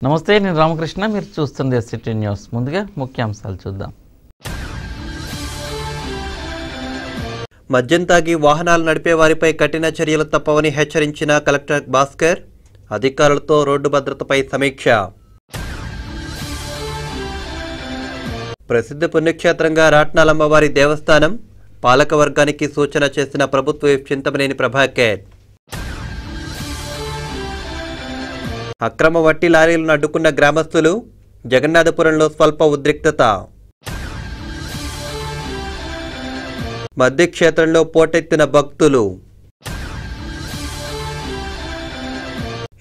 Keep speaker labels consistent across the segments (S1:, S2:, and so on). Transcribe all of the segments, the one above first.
S1: నమస్తే, నేను రామకృష్ణ. మీరు చూస్తుంది SCT న్యూస్. ముందుగా ముఖ్యాంశాలు చూద్దాం.
S2: మద్యం తాగి వాహనాలు నడిపే వారిపై కఠిన చర్యలు తప్పవని హెచ్చరించిన కలెక్టర్ భాస్కర్. అధికారులతో రోడ్డు భద్రతపై సమీక్ష. ప్రసిద్ధ పుణ్యక్షేత్రంగా రాట్నాలమ్మవారి దేవస్థానం పాలక వర్గానికి సూచన చేసిన ప్రభుత్వ విప్ చింతమనేని ప్రభాకర్. అక్రమ వట్టి లారీలను అడ్డుకున్న గ్రామస్తులు, జగన్నాథపురంలో స్వల్ప ఉద్రిక్తత. మద్య క్షేత్రంలో పోటెత్తిన భక్తులు.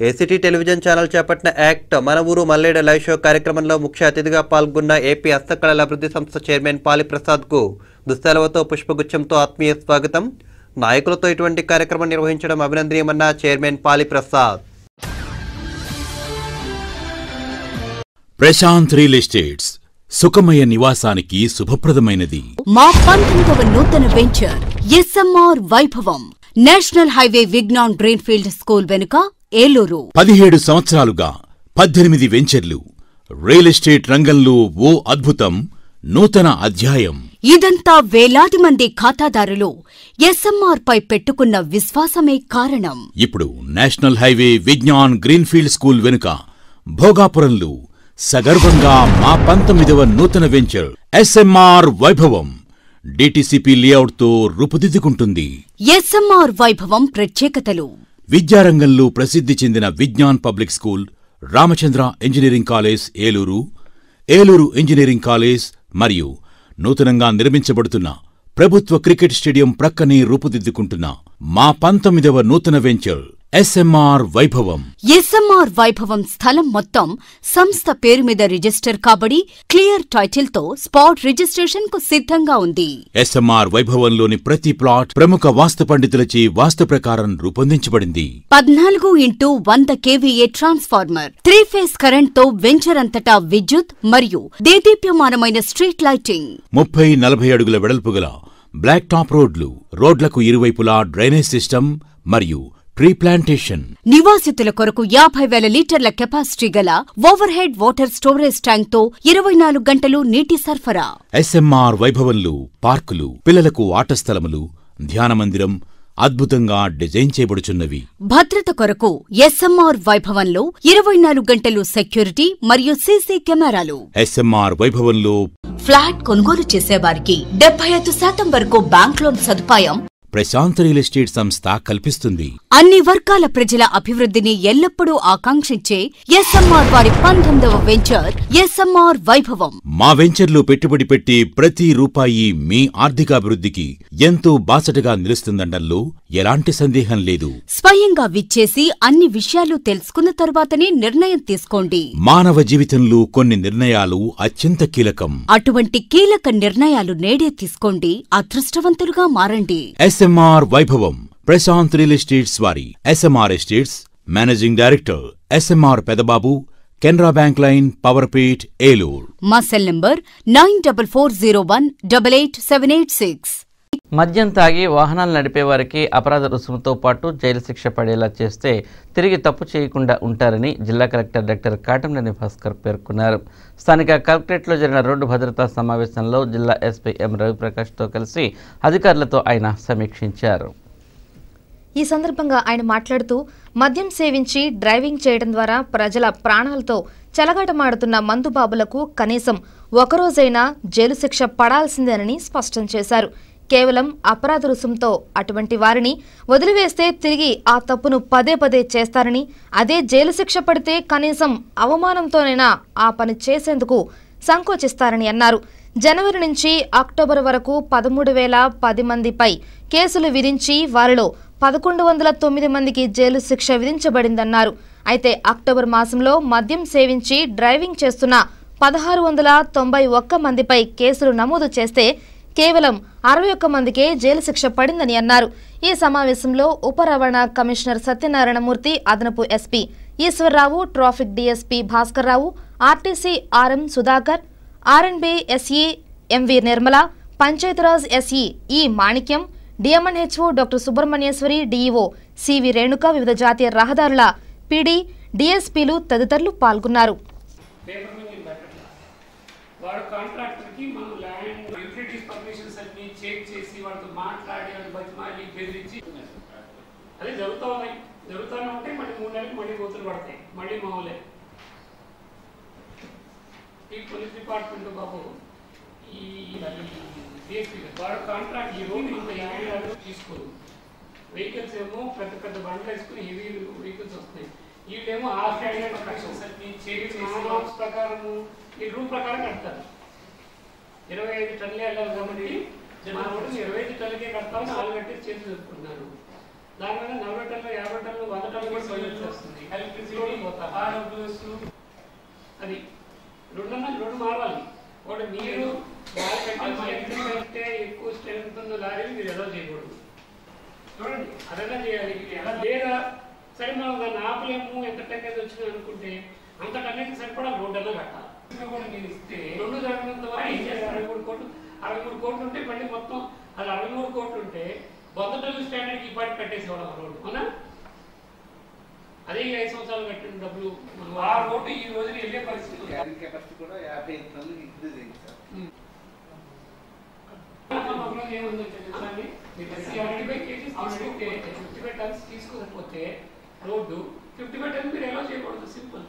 S2: ACT టెలివిజన్ ఛానల్ చేపట్టిన యాక్ట్ మన ఊరు మల్లేడ లైవ్ షో కార్యక్రమంలో ముఖ్య అతిథిగా పాల్గొన్న ఏపీ హస్తకళల అభివృద్ధి సంస్థ చైర్మన్ పాలిప్రసాద్కు దుస్తెలవతో పుష్పగుచ్చంతో ఆత్మీయ స్వాగతం. నాయకులతో ఇటువంటి కార్యక్రమం నిర్వహించడం అభినందనీయమన్న chairman Paliprasad.
S3: Prashant real estates సుఖమయ నివాసానికి శుభప్రదమైనది.
S4: మా 19వ నూతన venture SMR Vaibhavam national highway Vignan greenfield school వెనుక, ఏలూరు.
S3: 17 సంవత్సరాలుగా 18 వెంచర్లు. రియల్ ఎస్టేట్ రంగంలో ఓ అద్భుతం, నూతన అధ్యాయం.
S4: ఇదంతా వేలాది మంది ఖాతాదారులు SMR పై పెట్టుకున్న విశ్వాసమే కారణం.
S3: ఇప్పుడు national highway Vignan greenfield school వెనుక భోగాపురంలో సగర్వంగా మా 19వ నూతన వెంచర్ SMR వైభవం DTCP లేఅవుట్తో రూపుదిద్దుకుంటుంది.
S4: SMR వైభవం ప్రత్యేకతలు:
S3: విద్యారంగంలో ప్రసిద్ధి చెందిన Vignan public school, Ramachandra engineering college Eluru, Eluru engineering college మరియు నూతనంగా నిర్మించబడుతున్న ప్రభుత్వ క్రికెట్ స్టేడియం ప్రక్కనే రూపుదిద్దుకుంటున్న మా 19వ నూతన వెంచర్ SMR వైభవం.
S4: SMR వైభవం స్థలం మొత్తం సంస్థ పేరు మీద రిజిస్టర్ కాబడి క్లియర్ టైటిల్ తో స్పాట్ రిజిస్ట్రేషన్ కు సిద్ధంగా ఉంది.
S3: SMR వైభవంలోని ప్రతి ప్లాట్ ప్రముఖ వాస్తు పండితులచే వాస్తు ప్రకారం రూపొందించబడింది.
S4: 14x100 kVA transformer, 3 phase current తో వెంచర్ అంతటా విద్యుత్ మరియు దేదీప్యమానమైన స్ట్రీట్ లైటింగ్.
S3: 30-40 అడుగుల వెడల్పుగల బ్లాక్ టాప్ రోడ్లు, రోడ్లకు ఇరువైపులా డ్రైనేజ్ సిస్టమ్ మరియు ట్రీ ప్లాంటేషన్.
S4: నివాసితుల కొరకు 50,000 లీటర్ల కెపాసిటీ గల over head water storage tank తో 24 గంటలు నీటి సరఫరా.
S3: SMR వైభవంలో పార్కులు, పిల్లలకు ఆట స్థలములు, ధ్యాన మందిరం అద్భుతంగా డిజైన్ చేయబడుచున్నవి.
S4: భద్రత కొరకు SMR వైభవంలో 24 గంటలు సెక్యూరిటీ మరియు CC కెమెరాలు.
S3: SMR వైభవంలో
S4: ఫ్లాట్ కొనుగోలు చేసేవారికి 75% వరకు బ్యాంక్ లోన్ సదుపాయం
S3: ప్రశాంత్ రియల్ ఎస్టేట్ సంస్థ కల్పిస్తుంది.
S4: అన్ని వర్గాల ప్రజల అభివృద్ధిని ఎల్లప్పుడూ ఆకాంక్షించే SMR వారి 19వ వెంచర్ SMR వైభవం.
S3: మా వెంచర్లో పెట్టుబడి పెట్టి ప్రతి రూపాయి మీ ఆర్థికాభివృద్ధికి ఎంతో బాసటగా నిలుస్తుందనడంలో ఎలాంటి సందేహం లేదు.
S4: స్వయంగా విచ్చేసి అన్ని విషయాలు తెలుసుకున్న తర్వాతనే నిర్ణయం తీసుకోండి.
S3: మానవ జీవితంలో కొన్ని నిర్ణయాలు అత్యంత కీలకం.
S4: అటువంటి కీలక నిర్ణయాలు నేడే తీసుకోండి. అదృష్టవంతులుగా మారండి.
S3: SMR వైభవం ప్రశాంత్ రియల్ ఎస్టేట్స్ వారి SMR estates managing director SMR Pedababu, Canara bank line, Powerpet, Eluru.
S4: మా సెల్ నంబర్ 9440188786.
S1: మద్యం తాగి వాహనాలు నడిపే వారికి అపరాధ రుసుముతో పాటు జైలు శిక్ష పడేలా చేస్తే తిరిగి తప్పు చేయకుండా ఉంటారని జిల్లా కలెక్టర్ డాక్టర్ కాటంనేని భాస్కర్ పేర్కొన్నారు. స్థానిక కలెక్టరేట్లో జరిగిన రోడ్డు భద్రతా సమావేశంలో జిల్లా SP M రవిప్రకాష్తో కలిసి అధికారులతో ఆయన సమీక్షించారు.
S5: ఈ సందర్భంగా ఆయన మాట్లాడుతూ, మద్యం సేవించి డ్రైవింగ్ చేయడం ద్వారా ప్రజల ప్రాణాలతో చెలగాటమాడుతున్న మందుబాబులకు కనీసం ఒకరోజైనా జైలు శిక్ష పడాల్సిందేనని స్పష్టం చేశారు. కేవలం అపరాధ రుసుంతో అటువంటి వారిని వదిలివేస్తే తిరిగి ఆ తప్పును పదే పదే చేస్తారని, అదే జైలు శిక్ష పడితే కనీసం అవమానంతోనైనా ఆ పని చేసేందుకు సంకోచిస్తారని అన్నారు. జనవరి నుంచి అక్టోబర్ వరకు 13,010 మందిపై కేసులు విధించి వారిలో 1,109 మందికి జైలు శిక్ష విధించబడిందన్నారు. అయితే అక్టోబర్ మాసంలో మద్యం సేవించి డ్రైవింగ్ చేస్తున్న 1,691 మందిపై కేసులు నమోదు చేస్తే కేవలం 61 మందికే జైలు శిక్ష పడిందని అన్నారు. ఈ సమావేశంలో ఉప రవాణా కమిషనర్ సత్యనారాయణమూర్తి, అదనపు SP Eswarrao, traffic DSP Bhaskarrao, RTC RM Sudhakar, R&B SE MV Nirmala, Panchayatiraj SE E Manikyam, DMNHO doctor Subrahmanyeswari, DEO CV Renuka, వివిధ జాతీయ రహదారుల PD డీఎస్పీలు తదితరులు పాల్గొన్నారు.
S6: వాడు కాంట్రాక్టర్కి మనం ల్యాండ్ యూటిలిటీస్ పర్మిషన్స్ అన్ని చెక్ చేసి వాళ్ళతో మాట్లాడి వాళ్ళు బతిమాలి బెదిరించి అదే జరుగుతూనే ఉంటాయి. మళ్ళీ 3 నెలలకు మళ్ళీ గోతులు పడతాయి, మళ్ళీ మామూలే. ఈ పోలీస్ డిపార్ట్మెంట్ బాబు ఈ డిఎస్పీ వాడు కాంట్రాక్ట్ తీసుకోదు. వెహికల్స్ ఏమో పెద్ద పెద్ద బండ్లు వేసుకుని హెవీ వెహికల్స్ వస్తున్నాయి. వీళ్ళేమో ఆ స్టాండర్డ్ పర్మిషన్స్ అన్ని చేసి నామ్స్ ప్రకారము ఈ రూల్ ప్రకారం కడతారు. 25 టన్నులే వెళ్ళాలి కాబట్టి మా రోడ్డు 25 టన్నులకే కడతామని 4 గంటలు చేసి చెప్పుకుంటున్నారు. దాని వల్ల 40 టన్నులు 50 టన్నులు 100 టన్నులు కూడా బయలుదేరి వస్తుంది. ఎలక్ట్రిసిటీ పోతా అది రోడ్డు మారాలి. ఒకటి మీరు కంటే ఎక్కువ స్ట్రెంత్ ఉన్న లారీలు మీరు ఎలా చేయకూడదు. చూడండి అదన్నా చేయాలి. లేదా సరే మనం దాన్ని ఆపలేము, ఎంత టెక్నేజ్ వచ్చింది అనుకుంటే అంత టెక్నేజ్ సరిపడా రోడ్డు అన్నా కట్టాలి. కూడా నేను ఇస్తే 2 జరగనంత వరకు ఏం చేస్తారు? 63 కోట్లు ఉంటే మళ్ళీ మొత్తం అది 63 కోట్లు ఉంటే 100 టన్నుల స్టాండర్డ్కి ఈ పాటి కట్టేసేవాళ్ళం ఆ రోడ్డు. అవునా? అదే 5 సంవత్సరాలు కట్టిన డబ్బులు ఆ రోడ్డు ఈ రోజున వెళ్ళే పరిస్థితి తీసుకోకపోతే రోడ్డు 55 టన్స్ మీరు ఎలా చేయకూడదు. సింపుల్.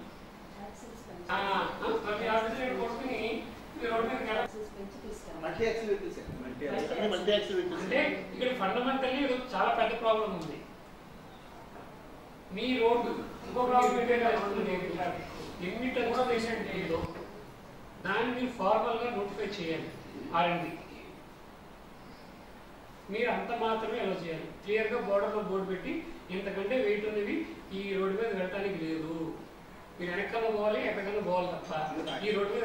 S6: అంటే ఇక్కడ ఫండమెంటల్లీ చాలా పెద్ద ప్రాబ్లం ఉంది. మీ రోడ్డు ఇంకో ప్రాబ్లం ఎన్ని టన్స్ పేషెంట్ ఏదో దాన్ని మీరు ఫార్మల్ గా నోటిఫై చేయాలి. R&D మీరు అంత మాత్రమే ఎలా చేయాలి. క్లియర్ గా బోర్డర్లో బోర్డు పెట్టి ఇంతకంటే వెయిట్ ఉన్నవి ఈ రోడ్డు మీద వెళ్ళడానికి లేదు, మీరు వెనక్కన్నా పోవాలి ఎక్కడికన్నా పోవాలి తప్ప ఈ రోడ్డు మీద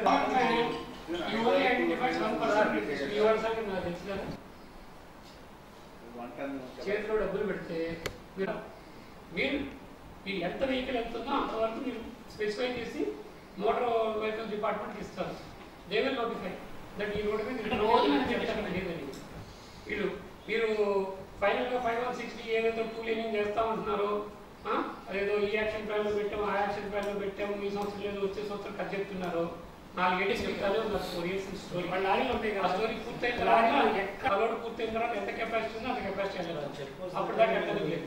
S6: తెలుసు కదా. చేతిలో డబ్బులు పెడితే మీరు ఎంత వెహికల్ ఎంత ఉందో అంతవరకు మీరు స్పెసిఫై చేసి మోటార్ వెహికల్ డిపార్ట్మెంట్కి ఇస్తారు. దే విల్ నోటిఫై దట్ ఈ రోడ్డు మీద రోజు చెప్తాను లేదని. మీరు ఫైనల్గా 5/160 ఏదైతే 2 లేనింగ్ చేస్తా ఉంటున్నారో అదేదో ఈ యాక్షన్ ప్లాన్లో పెట్టాము ఆ యాక్షన్ ప్లాన్లో పెట్టాము ఈ సంవత్సరం లేదు వచ్చే సంవత్సరం కట్ చెప్తున్నారు. 4 ఏళ్ళు చెప్తాను స్టోరీ వాళ్ళ లారీలు ఉంటాయి కదా. స్టోరీ పూర్తయిన తర్వాత లోడ్ పూర్తయిన తర్వాత ఎంత కెపాసిటీ ఉందో అంత కెపాసిటీ వెళ్ళాలి. అప్పుడు దాకా వెళ్ళడం లేదు.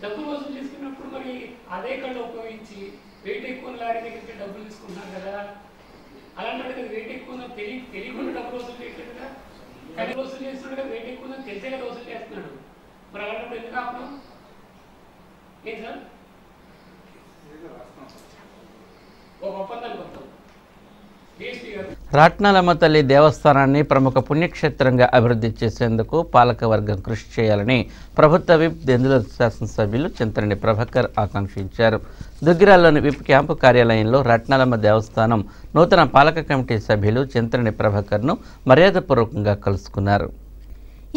S6: డబ్బులు వసూలు చేసుకున్నప్పుడు మరి అదే కళ్ళు ఉపయోగించి వెయిట్ ఎక్కువ లారీ దగ్గరికి డబ్బులు తీసుకుంటున్నారు కదా. అలాంటి వెయిట్ ఎక్కువ తెలియకుండా డబ్బులు వసూలు చేయట్లేదు కదా. కానీ వసూలు చేస్తున్నాడు కదా, వెయిట్ ఎక్కువ తెలిసే కదా వసూలు చేస్తున్నాడు. మరి అలాంటప్పుడు ఎందుకు ఆపడం? ఏం సార్ ఒక ఒప్పందానికి వస్తాం.
S1: రాట్నాలమ్మ తల్లి దేవస్థానాన్ని ప్రముఖ పుణ్యక్షేత్రంగా అభివృద్ధి చేసేందుకు పాలకవర్గం కృషి చేయాలని ప్రభుత్వ విప్ దెందులూరు శాసనసభ్యులు చింతరేణి ప్రభాకర్ ఆకాంక్షించారు. దుగ్గిరాల్లోని విప్ క్యాంపు కార్యాలయంలో రాట్నాలమ్మ దేవస్థానం నూతన పాలక కమిటీ సభ్యులు చింతరేణి ప్రభాకర్ను మర్యాదపూర్వకంగా కలుసుకున్నారు.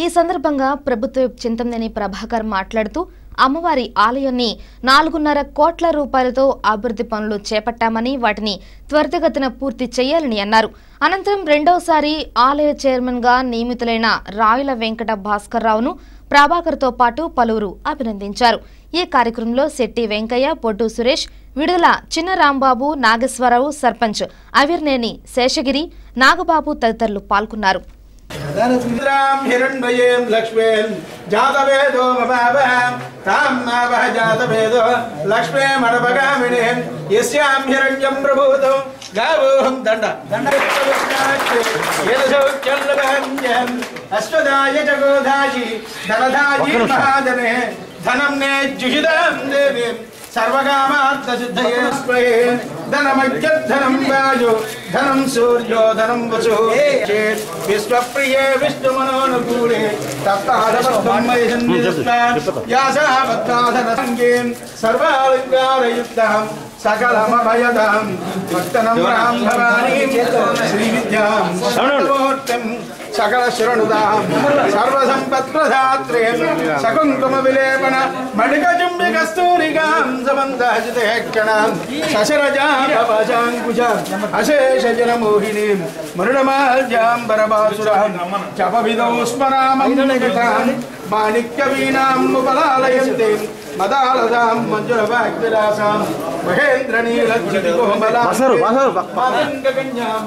S5: ఈ సందర్భంగా ప్రభుత్వ విప్ చింతరేణి ప్రభాకర్ మాట్లాడుతూ అమ్మవారి ఆలయాన్ని 4.5 కోట్ల రూపాయలతో అభివృద్ధి పనులు చేపట్టామని వాటిని త్వరితగతిన పూర్తి చేయాలని అన్నారు. అనంతరం రెండోసారి ఆలయ చైర్మన్ గా నియమితులైన రాయుల వెంకట భాస్కర్ రావును ప్రభాకర్తో పాటు పలువురు అభినందించారు. ఈ కార్యక్రమంలో శెట్టి వెంకయ్య, పొట్టు సురేష్, విడుదల చిన్న రాంబాబు, నాగేశ్వరరావు, సర్పంచ్ అవిర్నేని శేషగిరి, నాగబాబు తదితరులు పాల్గొన్నారు.
S7: हिरण्मयीं लक्ष्मीं जातवेदो ममावहं तां मावह जातवेदो लक्ष्मीमणपगामिनीं यस्यां हिरण्यं प्रभूतं गावोऽहं दण्डं अश्वदाय च गोधायि धनधायि महाधने धनं ने जुहिदां देवीं सर्वकामार्थसिद्धये स्महे धनमज्ञद्धनं वायु धनं सूर्यो धनं वसु चेत् विश्वप्रिये विष्णुमनोनुकूले तत्तादवब्रह्मयसन्निधिस्तायासावत्ताधनसङ्गीं सर्वालङ्कारयुक्तां सकलमभयदां भक्तनं रां भवानीं श्रीविद्यां सर्वमूर्तिं सकलशरणुदां सर्वसम्पत्प्रदात्रीं सकुङ्कुमविलेपन मणिकचुम्बिकस्तूरिकां समन्तहसितेक्षणां सशरजापवशाङ्कुशां अशेषजनमोहिनीं मरुणमाल्याम्बरबासुरां जपविदौ स्मरामं निकटां माणिक्यवीणाम् उपलालयन्तीं మదాలదాం మంజులవాగ్విలాసాం మహేంద్రనీలజ్జితికోమలాం మాతంగకన్యాం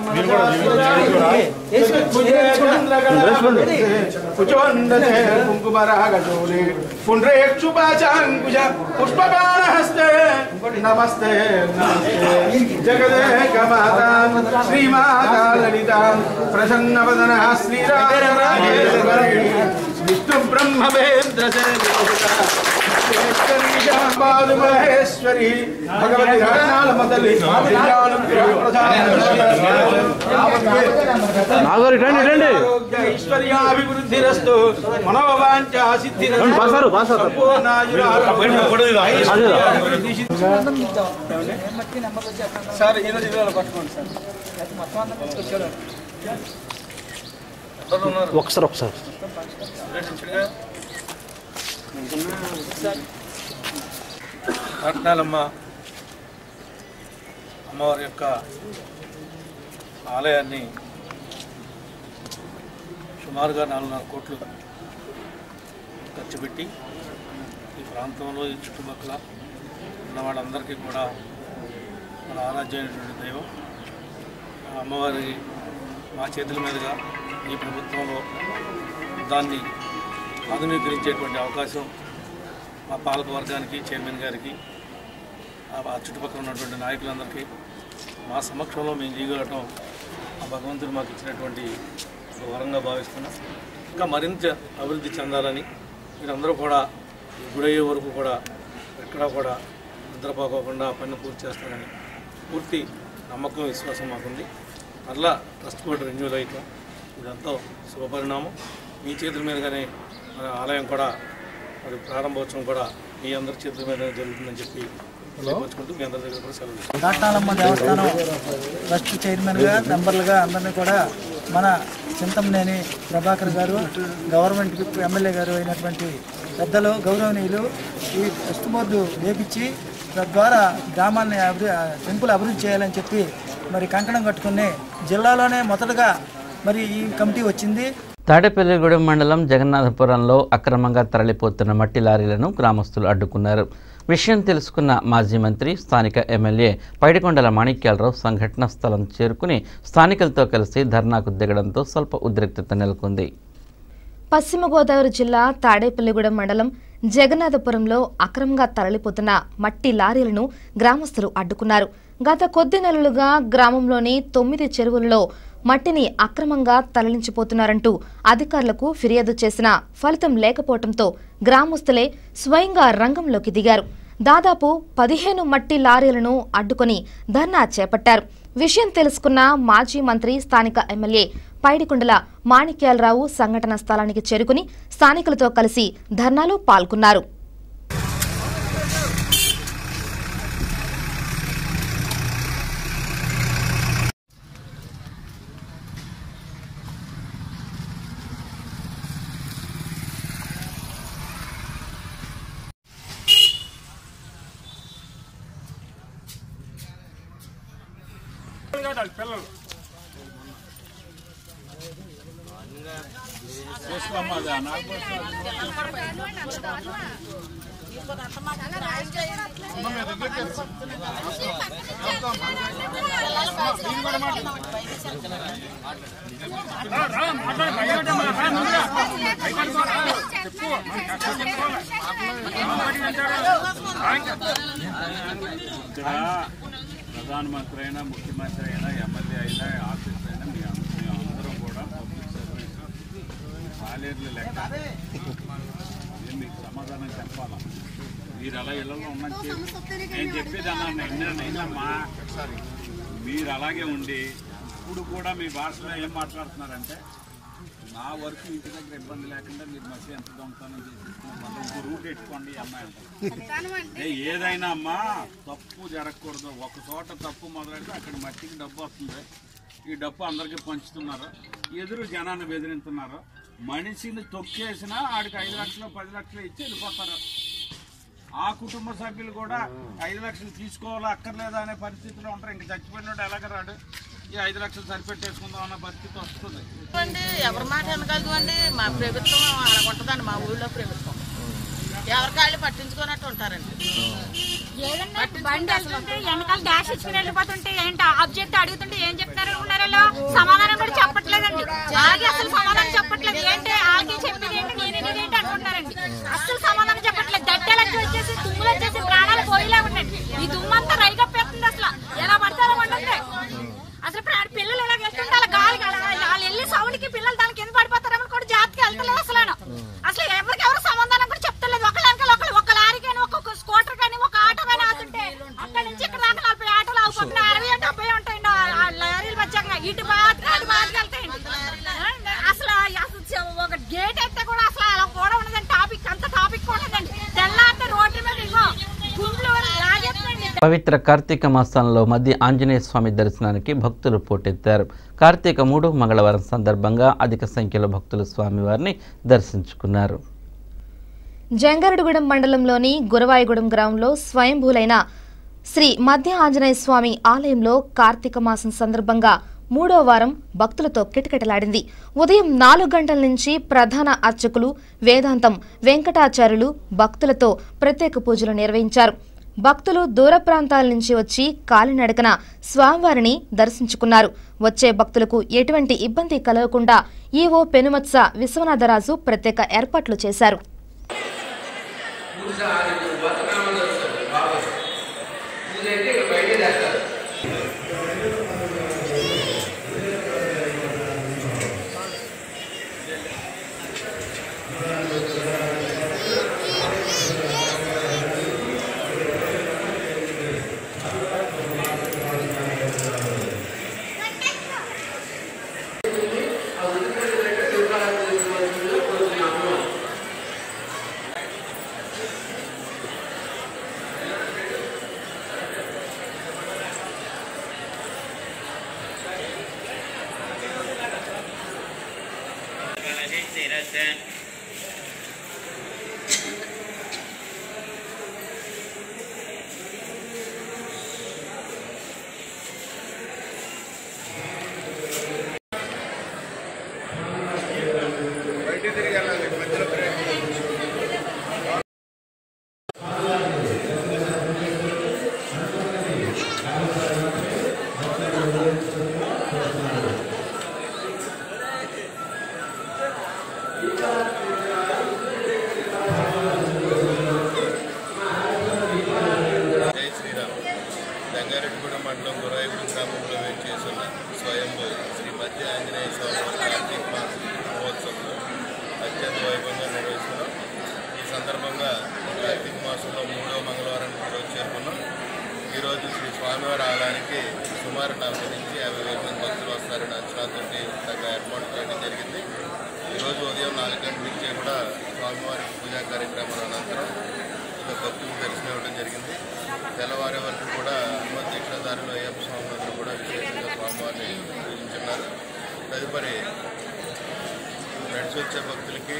S7: కుచోండనే కుంకుమరాగచూరే పుండ్రేక్షుపాచాంకుశ పుష్పబాణహస్తే నమస్తే నమస్తే జగదేకమాతాం శ్రీమాతా లలితాం ప్రసన్నవదనః శ్రీరాజరాజేశ్వరీ విష్ణు బ్రహ్మవేంద్ర మహేశ్వరి భగవతి రత్నాలమతలి ఐశ్వర్యాభివృద్ధిరస్తు మనోవాంఛ సిద్ధిరస్తు సార్ ఈరోజు పట్టుకోండి సార్ ఒకసారి రత్నాలమ్మ అమ్మవారి యొక్క ఆలయాన్ని సుమారుగా 4.5 కోట్లు ఖర్చు పెట్టి ఈ ప్రాంతంలో ఈ చుట్టుపక్కల ఉన్న వాళ్ళందరికీ కూడా మన ఆరాధ్యమైనటువంటి దైవం అమ్మవారి మా చేతుల మీదుగా ఈ ప్రభుత్వంలో దాన్ని ఆధునీకరించేటువంటి అవకాశం మా పాలక వర్గానికి చైర్మన్ గారికి ఆ చుట్టుపక్కల ఉన్నటువంటి నాయకులందరికీ మా సమక్షంలో మేము చేయగలగటం ఆ భగవంతుడు మాకు ఇచ్చినటువంటి ఒక వరంగా భావిస్తున్నాం. ఇంకా మరింత అభివృద్ధి చెందాలని మీరందరూ కూడా గుడయ్యే వరకు కూడా ఎక్కడా కూడా నిద్రపోకోకుండా పని పూర్తి చేస్తారని పూర్తి నమ్మకం విశ్వాసం మాకుంది. మరలా ట్రస్ట్ బోర్డు రెన్యూల్ అయితే ఇదంతా శుభపరిణామం. మీ చేతుల మీదుగానే మన ఆలయం కూడా మరి ప్రారంభోత్సవం కూడా మీ అందరి చేతుల మీద జరుగుతుందని చెప్పి తెలియపరుచుకుంటూ మీ అందరి దగ్గర కూడా సెలవు.
S8: రాట్నాలమ్మ దేవస్థానం ట్రస్ట్ చైర్మన్గా మెంబర్లుగా అందరినీ కూడా మన చింతమనేని ప్రభాకర్ గారు, గవర్నమెంట్ విప్ ఎమ్మెల్యే గారు అయినటువంటి పెద్దలు గౌరవనీయులు ఈ ట్రస్ట్ బోర్డు వేపించి తద్వారా గ్రామాన్ని టెంపుల్ అభివృద్ధి చేయాలని చెప్పి మరి కంకణం కట్టుకుని జిల్లాలోనే మొదటగా మరి ఈ కమిటీ వచ్చింది.
S1: తాడేపల్లిగూడెం మండలం జగన్నాథపురంలో అక్రమంగా తరలిపోతున్న మట్టి లారీలను గ్రామస్తులు అడ్డుకున్నారు. విషయం తెలుసుకున్న మాజీ మంత్రి స్థానిక ఎమ్మెల్యే పైడికొండల మాణిక్యాలరావు సంఘటనా స్థలం చేరుకుని స్థానికులతో కలిసి ధర్నాకు దిగడంతో స్వల్ప ఉద్రిక్తత నెలకొంది.
S5: పశ్చిమ గోదావరి జిల్లా తాడేపల్లిగూడెం మండలం జగన్నాథపురంలో అక్రమంగా తరలిపోతున్న మట్టి లారీలను గ్రామస్తులు అడ్డుకున్నారు. గత కొద్ది నెలలుగా గ్రామంలోని 9 చెరువులలో మట్టిని అక్రమంగా తరలించిపోతున్నారంటూ అధికారులకు ఫిర్యాదు చేసినా ఫలితం లేకపోవడంతో గ్రామస్తులే స్వయంగా రంగంలోకి దిగారు. దాదాపు 15 మట్టి లారీలను అడ్డుకొని ధర్నా చేపట్టారు. విషయం తెలుసుకున్న మాజీ మంత్రి స్థానిక ఎమ్మెల్యే పైడికొండల మాణిక్యాలరావు సంఘటన స్థలానికి చేరుకుని స్థానికులతో కలిసి ధర్నాలో పాల్గొన్నారు.
S9: ప్రధానమంత్రి అయినా ముఖ్యమంత్రి అయినా ఎమ్మెల్యే అయినా ఆఫీసర్ అయినా మేమందరం కూడా పబ్లిక్ సర్వీస్ పాలేర్లు లెక్క మీకు సమాధానం చెప్పాలా. మీరు అలా ఇళ్లలో ఉన్నది నేను చెప్పేది అన్నమ్మా, మీరు అలాగే ఉండి ఇప్పుడు కూడా మీ భాషలో ఏం మాట్లాడుతున్నారంటే నా వరకు ఇంటి దగ్గర ఇబ్బంది లేకుండా మీరు మధ్య ఎంత దొంగతనం చేసి రూట్ ఎట్టుకోండి అమ్మాయి అంటే ఏదైనా అమ్మా తప్పు జరగకూడదు. ఒక చోట తప్పు మొదలెడితే అక్కడ మట్టికి డబ్బు వస్తుంది. ఈ డబ్బు అందరికీ పంచుతున్నారు, ఎదురు జనాన్ని బెదిరింటున్నారు. మనిషిని తొక్కేసినా ఆడికి 5 లక్షలు 10 లక్షలు ఇచ్చి వెళ్ళిపోతారు. ఆ కుటుంబ సభ్యులు కూడా 5 లక్షలు తీసుకోవాలా అక్కర్లేదా అనే పరిస్థితిలో ఉంటారు. ఇంక చచ్చిపోయినోడు ఎలాగ రాడు, ఈ 5 లక్షలు సరిపెట్టేసుకుందాం అన్న పరిస్థితి వస్తుంది.
S10: ఎవరి మాట అనగలదు అండి. మా ప్రభుత్వం అలా ఉంటుందండి. మా ఊళ్ళో ప్రభుత్వం ఎవరికాళ్ళు పట్టించుకున్నట్టు ఉంటారండి.
S11: ఏదన్నా బండి వెళ్తుంటే వెనకాల డాష్ ఇచ్చుకుని వెళ్ళిపోతుంటే ఏంటి ఆబ్జెక్ట్ అడుగుతుంటే ఏం చెప్తున్నారు అనుకున్నారు, సమాధానం కూడా చెప్పట్లేదండి. అలాగే అసలు సమాధానం చెప్పట్లేదు. ఏంటి ఆగే చెప్పేది ఏంటి నేనేంటి అనుకుంటున్నారండి. అసలు సమాధానం చెప్పట్లేదు. దట్టెలకి వచ్చేసి తుమ్ములు వచ్చేసి ప్రాణాలు పోయేలా ఉండండి. ఈ తుమ్మంతా రైగప్పేస్తుంది. అసలు ఎలా పడతారో ఉండండి. అసలు పిల్లలు ఎలా వెళ్తుంటే అలా గాలి వాళ్ళు వెళ్ళి సౌండ్ కి పిల్లలు దానికి ఎందుకు పడిపోతారని కూడా జాగ్రత్తగా వెళ్తలేదు. అసలు ఎవరికెవరు సమాధానం కూడా చెప్తలేదు. ఒక లారీ కానీ ఒక్కొక్క స్కూటర్ కానీ ఒక ఆటో కానీ అవుతుంటే అక్కడ నుంచి ఇక్కడ దాకా 40 ఆటోలు అవుతుంది. 60-70 ఉంటాయండి లారీలు వచ్చాక ఇటు బాగా వెళ్తాయండి. అసలు ఒక గేట్ అయితే కూడా అసలు అలా కూడా ఉండదండి. టాపిక్ కూడా ఉండదండి. తెల్లారితే రోడ్డు మీద ఇగో గుంపులు లాగేస్తుందండి.
S1: పవిత్ర కార్తీక మాసంలో మధ్య ఆంజనేయ స్వామి దర్శనానికి భక్తులు పోటెత్తారు. కార్తీక 3వ మంగళవారం సందర్భంగా అధిక సంఖ్యలో భక్తులు స్వామివారిని దర్శించుకున్నారు.
S5: జంగారెడ్డిగూడెం మండలంలోని గురవాయిగూడెం గ్రామంలో స్వయంభూలైన శ్రీ మధ్య ఆంజనేయ స్వామి ఆలయంలో కార్తీక మాసం సందర్భంగా 3వ వారం భక్తులతో కిటకిటలాడింది. ఉదయం 4 గంటల నుంచి ప్రధాన అర్చకులు వేదాంతం వెంకటాచార్యులు భక్తులతో ప్రత్యేక పూజలు నిర్వహించారు. భక్తులు దూర ప్రాంతాల నుంచి వచ్చి కాలినడకన స్వామివారిని దర్శించుకున్నారు. వచ్చే భక్తులకు ఎటువంటి ఇబ్బంది కలగకుండా ఈవో పెనుమత్స విశ్వనాథరాజు ప్రత్యేక ఏర్పాట్లు చేశారు.
S12: జంగారెడ్డిగూడెం మండలం గురవాయిగూడెం గ్రామంలో వేచేస్తున్న స్వయంభూ శ్రీ మధ్య ఆంజనేయ స్వామి కార్తీక మహోత్సవంలో అత్యంత వైభవంగా నిర్వహిస్తున్నాం. ఈ సందర్భంగా కార్తీక మాసంలో 3వ మంగళవారానికి ఈరోజు చేరుకున్నాం. ఈరోజు శ్రీ స్వామివారి ఆలయానికి సుమారు 40 నుంచి 50,000 మంది భక్తులు వస్తారని అంచనాతో తగ్గ ఏర్పాటు చేయడం జరిగింది. ఈరోజు ఉదయం 4 గంటల నుంచి కూడా స్వామివారి పూజా కార్యక్రమాల అనంతరం భక్తులకు దర్శనం ఇవ్వడం జరిగింది. తెల్లవారే వరకు కూడా హనుమత్ దీక్షాదారులు అయ్యప్ప స్వాములందరూ కూడా విశేషంగా స్వామివారిని పూజించున్నారు. తదుపరి నడిచి వచ్చే భక్తులకి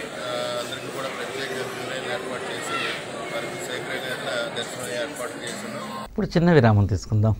S12: అందరికీ కూడా ప్రత్యేక దర్శనాలు ఏర్పాటు చేసి వారికి శీఘ్రంగా దర్శనం ఏర్పాటు చేస్తున్నాం.
S1: ఇప్పుడు చిన్న విరామం తీసుకుందాం.